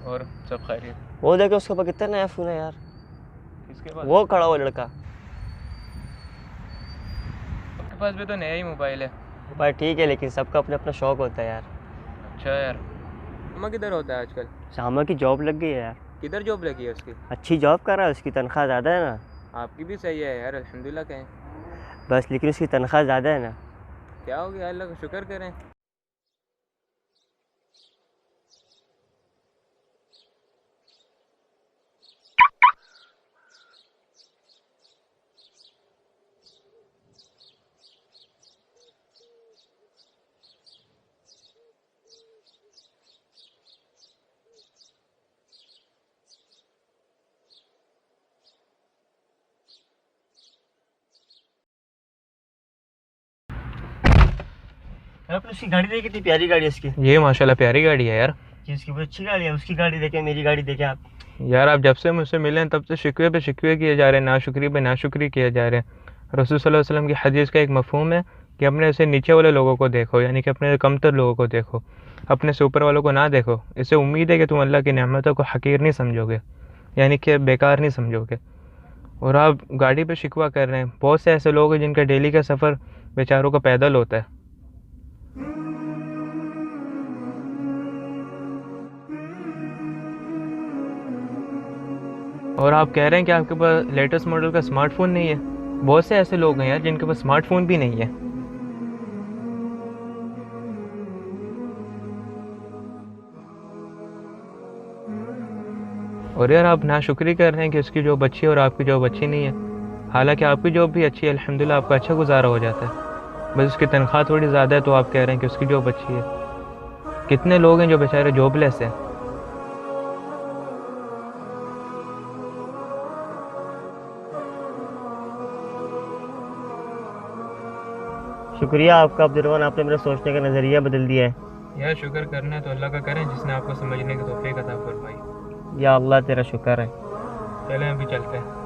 और सब खैरियत? वो देखे उसके पास कितना नया फ़ोन है यार। किसके पास? वो खड़ा वो लड़का। आपके पास भी तो नया ही मोबाइल है। भाई ठीक है, लेकिन सबका अपना अपना शौक होता है यार। अच्छा यार। अम्मा किधर होता है आजकल? शामा की जॉब लग गई है यार। किधर जॉब लगी है उसकी? अच्छी जॉब कर रहा है, उसकी तनख्वाह ज़्यादा है ना। आपकी भी सही है यार, अल्हम्दुलिल्लाह कहें। बस लेकिन उसकी तनख्वाह ज़्यादा है ना। क्या हो गया, अल्लाह का शुक्र करें। आपने उसकी गाड़ी देखी, कितनी प्यारी गाड़ी है उसकी। ये माशाल्लाह प्यारी गाड़ी है यार। जी उसकी बहुत अच्छी गाड़ी है। उसकी गाड़ी देखे, मेरी गाड़ी देखे आप। यार आप जब से मुझसे मिले हैं तब से शिकवे पे शिकवे किए जा रहे हैं, नाशुक्री पे नाशुक्री किए जा रहे हैं। रसूल सल्लल्लाहु अलैहि वसल्लम की हदीस का एक मफहूम है कि अपने से नीचे वाले लोगों को देखो, यानी कि अपने कमतर लोगों को देखो, अपने से ऊपर वालों को ना देखो। इससे उम्मीद है कि तुम अल्लाह की नेमतों को हकीर नहीं समझोगे, यानी कि बेकार नहीं समझोगे। और आप गाड़ी पे शिकवा कर रहे हैं। बहुत से ऐसे लोग हैं जिनका डेली का सफ़र बेचारों का पैदल होता है, और आप कह रहे हैं कि आपके पास लेटेस्ट मॉडल का स्मार्टफोन नहीं है। बहुत से ऐसे लोग हैं यार जिनके पास स्मार्टफोन भी नहीं है। और यार आप नाशुक्री कर रहे हैं कि उसकी जॉब अच्छी है और आपकी जॉब अच्छी नहीं है। हालांकि आपकी जॉब भी अच्छी है, अल्हम्दुलिल्लाह आपका अच्छा गुजारा हो जाता है। बस उसकी तनख्वाह थोड़ी ज़्यादा है तो आप कह रहे हैं कि उसकी जॉब अच्छी है। कितने लोग हैं जो बेचारे जॉबलेस हैं। शुक्रिया आपका अब्दुर्रहमान, आपने मेरा सोचने का नज़रिया बदल दिया है। यार शुक्र करना है तो अल्लाह का करें जिसने आपको समझने की तौफीक अता फरमाई। या अल्लाह तेरा शुक्र है। चलें अभी चलते हैं।